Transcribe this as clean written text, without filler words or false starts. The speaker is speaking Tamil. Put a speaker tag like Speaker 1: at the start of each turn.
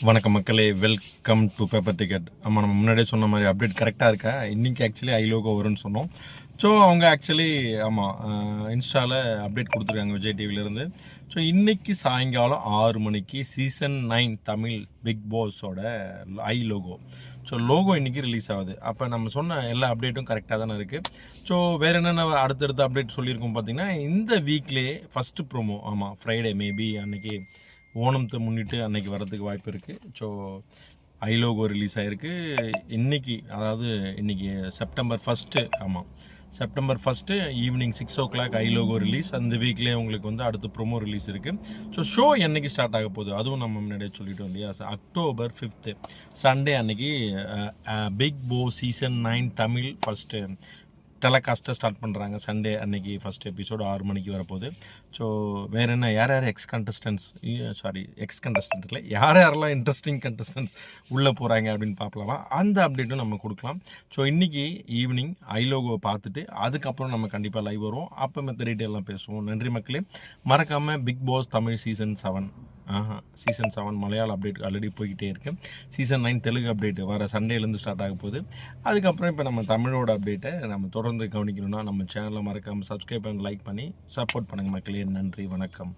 Speaker 1: வணக்கம் மக்களே, வெல்கம் டு பேப்பர் டிக்கெட். ஆமாம், நம்ம முன்னாடியே சொன்ன மாதிரி அப்டேட் கரெக்டாக இருக்கா? இன்றைக்கி ஆக்சுவலி ஐலோகோ வரும்னு சொன்னோம். ஸோ அவங்க ஆக்சுவலி இன்ஸ்டாவில் அப்டேட் கொடுத்துருக்காங்க விஜய் டிவிலேருந்து. ஸோ இன்றைக்கி சாயங்காலம் 6 மணிக்கு சீசன் 9 தமிழ் பிக் பாஸோட ஐலோகோ. ஸோ லோகோ இன்றைக்கி ரிலீஸ் ஆகுது. அப்போ நம்ம சொன்ன எல்லா அப்டேட்டும் கரெக்டாக தானே இருக்குது. ஸோ வேறு என்னென்ன அடுத்தடுத்த அப்டேட் சொல்லியிருக்கோம் பார்த்தீங்கன்னா, இந்த வீக்லேயே ஃபஸ்ட்டு ப்ரோமோ ஃப்ரைடே மேபி அன்றைக்கி ஓணத்தை முன்னிட்டு அன்றைக்கி வரதுக்கு வாய்ப்பு இருக்குது. ஸோ ஐலோகோ ரிலீஸ் ஆகிருக்கு இன்றைக்கி, அதாவது இன்றைக்கி September 1 September 1 evening 6 o'clock eye logo release. அந்த வீக்லேயே உங்களுக்கு அடுத்த ப்ரோமோ ரிலீஸ் இருக்குது. ஸோ ஷோ என்னைக்கு ஸ்டார்ட் ஆக போகுது அதுவும் நம்ம முன்னாடியே சொல்லிட்டோம் இல்லையா? அக்டோபர் 5 சண்டே அன்னைக்கு Bigg Boss season 9 Tamil first டெலகாஸ்ட்டை ஸ்டார்ட் பண்ணுறாங்க. சண்டே அன்னைக்கு ஃபஸ்ட் எபிசோடு 6 மணிக்கு வரப்போகுது. ஸோ வேறு என்ன, யார் எக்ஸ் கண்டஸ்டன்ட் இல்லை, யாரெல்லாம் இன்ட்ரெஸ்டிங் கண்டஸ்டன்ஸ் உள்ளே போகிறாங்க அப்படின்னு பார்க்கலாமா, அந்த அப்டேட்டும் நம்ம கொடுக்கலாம். ஸோ இன்றைக்கி ஈவினிங் ஐலோகோ பார்த்துட்டு அதுக்கப்புறம் நம்ம கண்டிப்பாக லைவ் வருவோம். அப்போ மற்ற டீட்டெயிலாம் பேசுவோம். நன்றி மக்களே. மறக்காமல் பிக் பாஸ் தமிழ் சீசன் 7 மலையாள அப்டேட் ஆல்ரெடி போய்கிட்டே இருக்குது. சீசன் 9 தெலுங்கு அப்டேட் வர சண்டேலேருந்து ஸ்டார்ட் ஆக போகுது. அதுக்கப்புறம் இப்போ நம்ம தமிழோட அப்டேட்டை நம்ம தொடர்ந்து கவனிக்கணும்னா நம்ம சேனலை மறக்காமல் சப்ஸ்கிரைப் பண்ணி லைக் பண்ணி சப்போர்ட் பண்ணுங்கள் மக்களே. நன்றி, வணக்கம்.